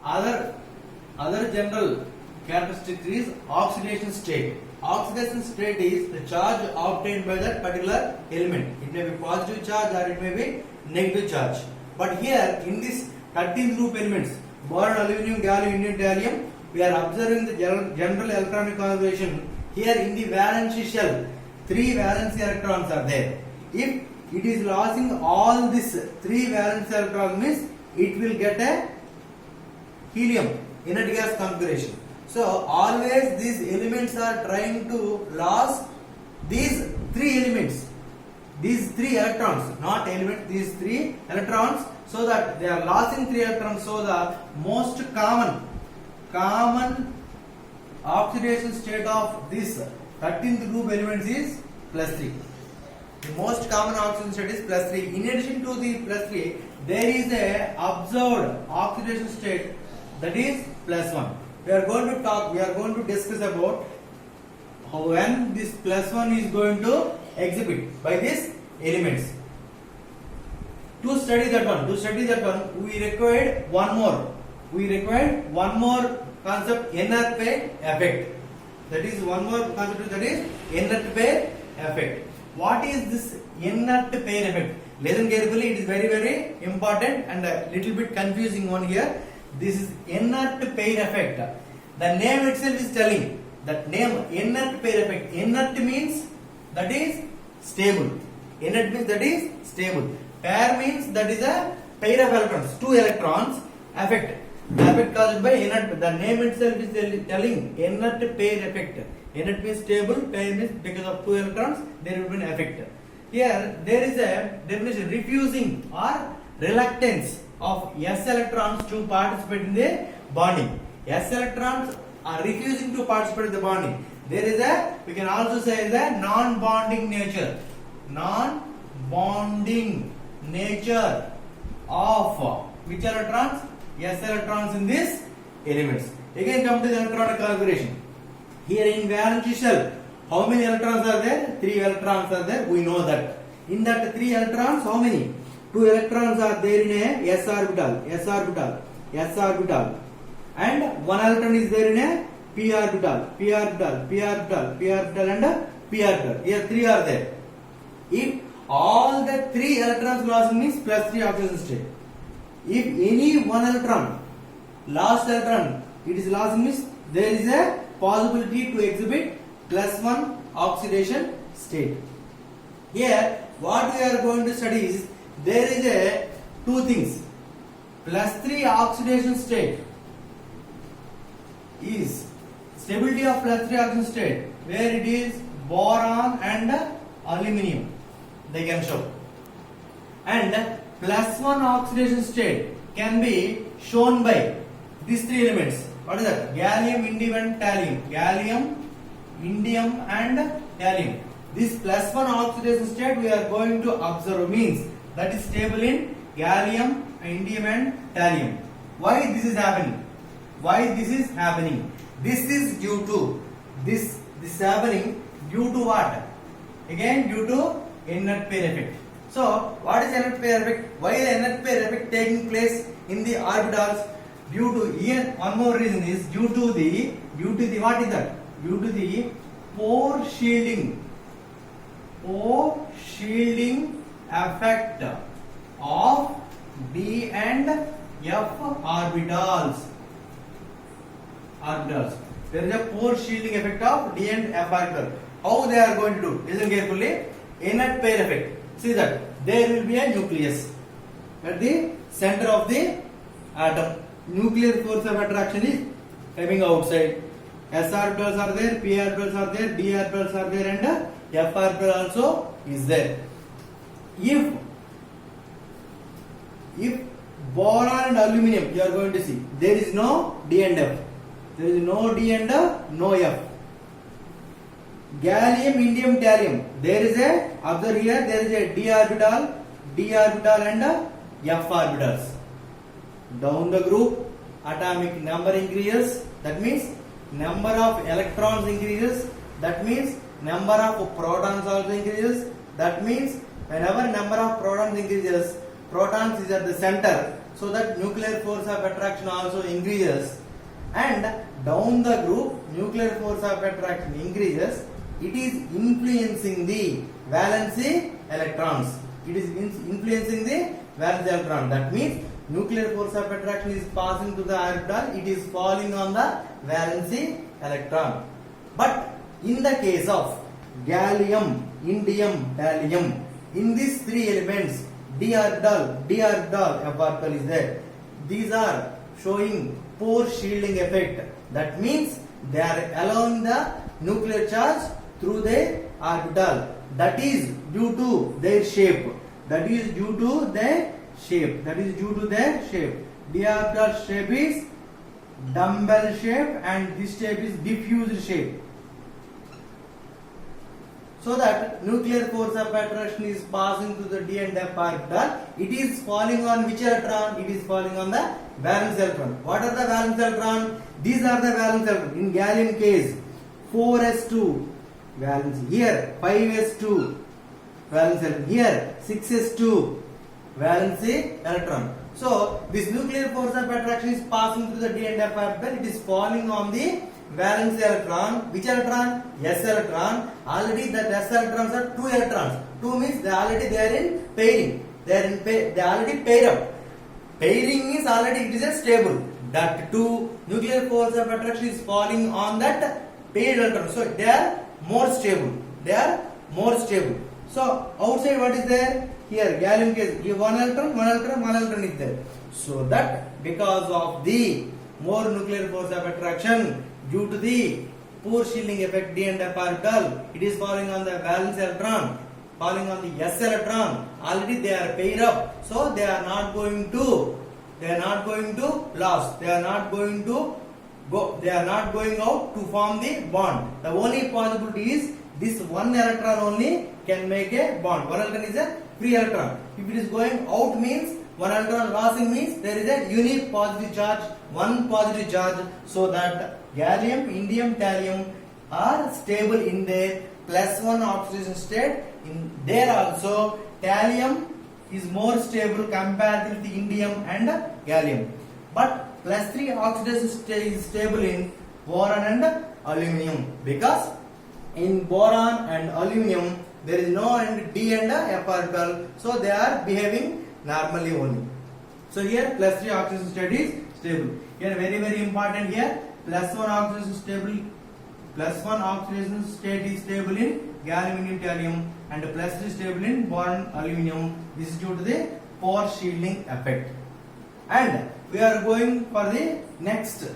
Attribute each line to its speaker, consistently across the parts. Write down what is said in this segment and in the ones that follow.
Speaker 1: other general characteristic is oxidation state. Oxidation state is the charge obtained by that particular element. It may be positive charge or it may be negative charge. But here in this 13th group elements, boron, aluminum, gallium, indium, thallium, we are observing the general electronic configuration. Here in the valence shell, 3 valence electrons are there. If it is losing all these 3 valence electrons, means it will get a helium inert gas configuration. So always these elements are trying to lose these 3 elements, these 3 electrons, not elements, these 3 electrons, so that they are losing 3 electrons. So the most common oxidation state of this 13th group elements is +3. The most common oxidation state is +3. In addition to the +3, there is a observed oxidation state, that is +1. We are going to discuss about how when this +1 is going to exhibit by these elements. To study that one, we required one more concept, inert pair effect. That is one more concept, that is inert pair effect. What is this inert pair effect? Listen carefully, it is very, very important and a little bit confusing one here. This is inert pair effect. The name itself is telling that name, inert pair effect. Inert means that is stable. Inert means that is stable. Pair means that is a pair of electrons, 2 electrons. Effect. The effect caused by inert. The name itself is telling inert pair effect. Inert means stable. Pair means because of 2 electrons there will be an effect. Here there is a definition: refusing or reluctance of s electrons to participate in the bonding. S electrons are refusing to participate in the bonding. There is a, we can also say the non-bonding nature. Non-bonding nature of which electrons? S electrons in these elements. Again come to the electronic configuration. Here in valence shell, how many electrons are there? 3 electrons are there. We know that. In that 3 electrons, how many? 2 electrons are there in a s orbital, and 1 electron is there in a p orbital, and p orbital. Here 3 are there. If all the 3 electrons lost means +3 oxidation state. If any 1 electron, last electron, it is lost means there is a possibility to exhibit +1 oxidation state. Here what we are going to study is there is a 2 things. +3 oxidation state is stability of +3 oxidation state where it is boron and aluminum, they can show. And +1 oxidation state can be shown by these 3 elements. What is that? Gallium, indium and thallium. Gallium, indium and thallium. This +1 oxidation state we are going to observe means that is stable in gallium, indium and thallium. Why this is happening? This is due to this happening due to what? Again due to inert pair effect. So what is inert pair effect? Why the inert pair effect taking place in the orbitals? Due to one more reason is due to the what is that? Due to the pore shielding effect of d and f orbitals. There is a pore shielding effect of d and f orbital. How they are going to do? Listen carefully. Inert pair effect. See that there will be a nucleus at the center of the atom. Nuclear force of attraction is coming outside. S orbitals are there, p orbitals are there, d orbitals are there, and f orbital also is there. If boron and aluminum, you are going to see there is no d and f. There is no d and no f. Gallium, indium, thallium. There is a, observe here, there is a d orbital and f orbitals. Down the group, atomic number increases. That means number of electrons increases. That means number of protons also increases. That means whenever number of protons increases, protons is at the center. so that nuclear force of attraction also increases, and down the group nuclear force of attraction increases, it is influencing the valency electrons. It is influencing the valence electron. That means nuclear force of attraction is passing to the orbital, it is falling on the valency electron. But in the case of gallium, indium, thallium, in these three elements, d orbital, f orbital is there. These are showing pore shielding effect. That means they are allowing the nuclear charge through their orbital. That is due to their shape. That is due to their shape. That is due to their shape. D orbital shape is dumbbell shape and this shape is diffused shape. So that nuclear force of attraction is passing to the d and f orbital. It is falling on which electron? It is falling on the valence electron. What are the valence electron? These are the valence electron. In gallium case, 4s2 valence. Here 5s2 valence electron. Here 6s2 valence electron. So this nuclear force of attraction is passing through the d and f orbital. It is falling on the valence electron. Which electron? S electron. Already that S electrons are 2 electrons. 2 means they are in pairing. They already pair up. Pairing means already it is a stable. That 2 nuclear force of attraction is falling on that paired electron. So they are more stable. They are more stable. So outside what is there? Here gallium case, give one electron is there. So that because of the more nuclear force of attraction due to the pore shielding effect d and f orbital, it is falling on the valence electron, falling on the s electron. Already they are paired up, so they are not going to loss. They are not going to go. They are not going out to form the bond. The only possibility is this one electron only can make a bond. One electron is a free electron. If it is going out means one electron losing means there is a unique positive charge, one positive charge, so that gallium, indium, thallium are stable in their +1 oxidation state. In there also thallium is more stable compared with the indium and gallium. But +3 oxidation state is stable in boron and aluminum, because in boron and aluminum there is no d and f orbital, so they are behaving normally only. So here +3 oxidation state is stable. Here very important here, +1 oxidation state is stable in gallium, indium, thallium, and +3 stable in boron, aluminum. This is due to the pore shielding effect. And we are going for the next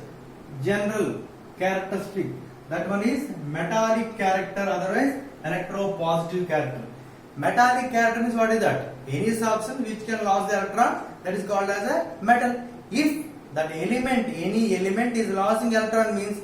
Speaker 1: general characteristic. That one is metallic character, otherwise electropositive character. Metallic character means what is that? Any substance which can lose the electron, that is called as a metal. If that element, any element is losing electron means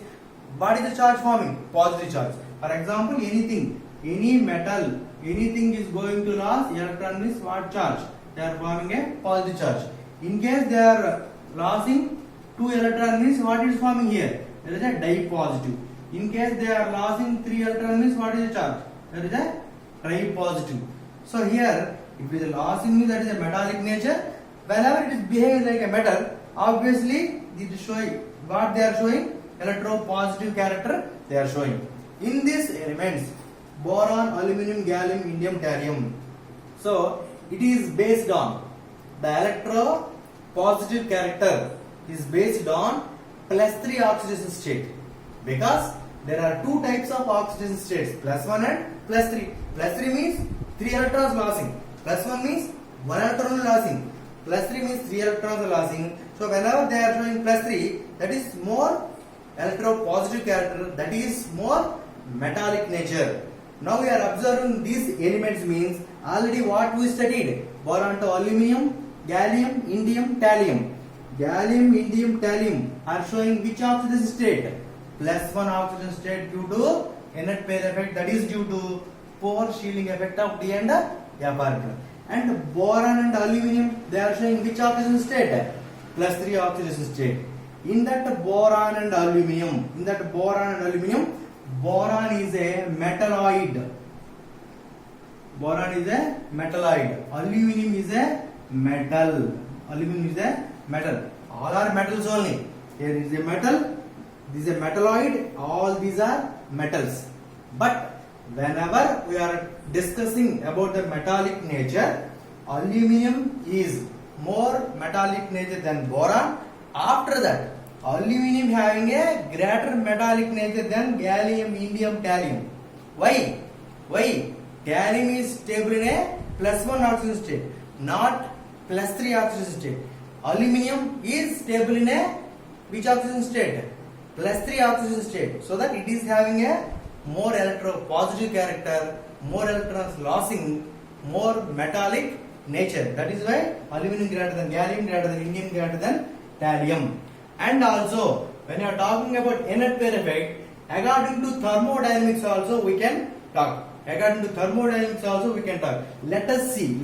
Speaker 1: what is the charge forming? Positive charge. For example, anything, any metal, anything is going to lose electron means what charge? They are forming a positive charge. In case they are losing 2 electron means what is forming here? There is a dipositive. In case they are losing 3 electron means what is the charge? There is a tripositive. So here, if it is losing means that is a metallic nature. Whenever it is behaving like a metal, obviously it is showing what they are showing, electropositive character they are showing. In these elements, boron, aluminum, gallium, indium, thallium. So it is based on the electropositive character is based on +3 oxidation state, because there are 2 types of oxidation states, +1 and +3. +3 means 3 electrons losing, +1 means 1 electron losing, +3 means 3 electrons are losing. So whenever they are showing +3, that is more electropositive character, that is more metallic nature. Now we are observing these elements means already what we studied, boron to aluminum, gallium, indium, thallium. Gallium, indium, thallium are showing which oxidation state? +1 oxidation state due to inert pair effect, that is due to pore shielding effect of d and f orbital. And boron and aluminum, they are showing which oxidation state? +3 oxidation state. In that boron and aluminum, boron is a metalloid. Aluminum is a metal. metal. All are metals only. Here is a metal, this is a metalloid, all these are metals. But whenever we are discussing about the metallic nature, aluminum is more metallic nature than boron. After that, aluminum having a greater metallic nature than gallium, indium, thallium. Why? Why? Gallium is stable in a +1 oxygen state, not +3 oxygen state. Aluminum is stable in a which oxygen state? +3 oxygen state. So that it is having a more electropositive character, more electrons losing, more metallic nature. That is why aluminum greater than gallium, greater than indium, greater than thallium. And also, when you are talking about inert pair effect, according to thermodynamics also we can talk. According to thermodynamics also we can talk. Let us see.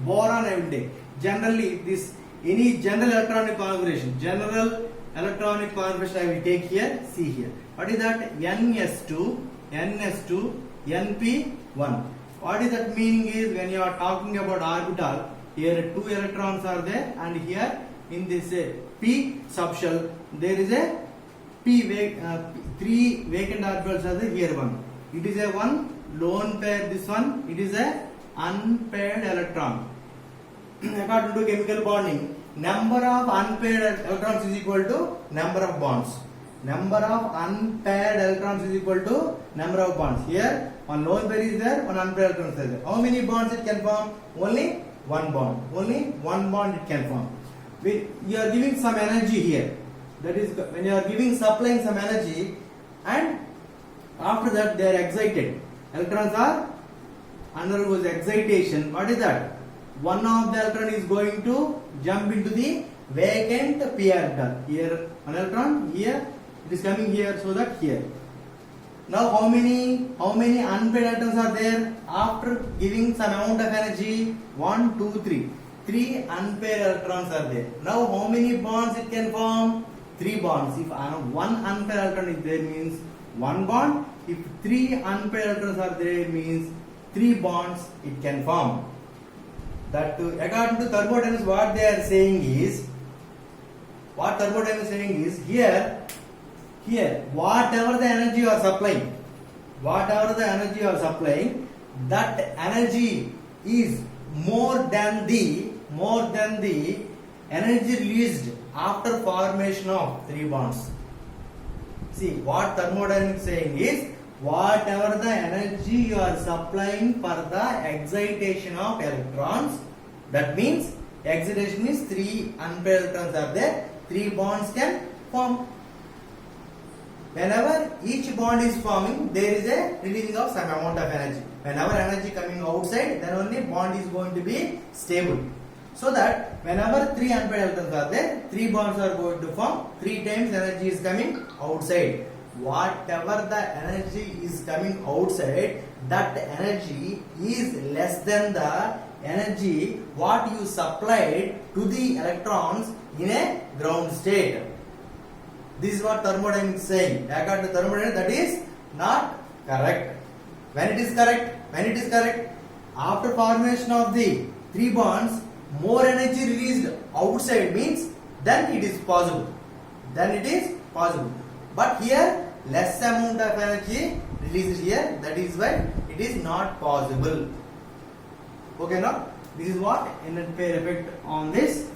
Speaker 1: Boron I will take. Generally, this any general electronic configuration I will take here. See here. What is that? NS2, NP1. What is that meaning is when you are talking about orbital, here 2 electrons are there, and here in this p subshell there is a 3 vacant orbitals are there. Here one. It is a one lone pair. This one it is a unpaired electron. According to chemical bonding, number of unpaired electrons is equal to number of bonds. Number of unpaired electrons is equal to number of bonds. Here one lone pair is there, one unpaired electron is there. How many bonds it can form? Only one bond. Only one bond it can form. You are giving some energy here. That is when you are supplying some energy, and after that they are excited. Electrons are undergoes excitation. What is that? One of the electron is going to jump into the vacant p orbital. Here one electron, here it is coming here, so that here. Now how many unpaired electrons are there? After giving some amount of energy, 1, 2, 3. 3 unpaired electrons are there. Now how many bonds it can form? 3 bonds. If one unpaired electron is there, means 1 bond. If 3 unpaired electrons are there, means 3 bonds it can form. That according to thermodynamics, what they are saying is, here whatever the energy you are supplying, that energy is more than the energy released after formation of 3 bonds. See, what thermodynamics saying is, whatever the energy you are supplying for the excitation of electrons, that means excitation is 3 unpaired electrons are there, 3 bonds can form. Whenever each bond is forming, there is a releasing of some amount of energy. Whenever energy coming outside, then only bond is going to be stable. So that whenever 3 unpaired electrons are there, 3 bonds are going to form, 3 times energy is coming outside. Whatever the energy is coming outside, that energy is less than the energy what you supplied to the electrons in a ground state. This is what thermodynamics is saying. According to thermodynamics, that is not correct. When it is correct, after formation of the 3 bonds, more energy released outside means then it is possible. But here less amount of energy released here, that is why it is not possible. Okay, now this is what inert pair effect on this.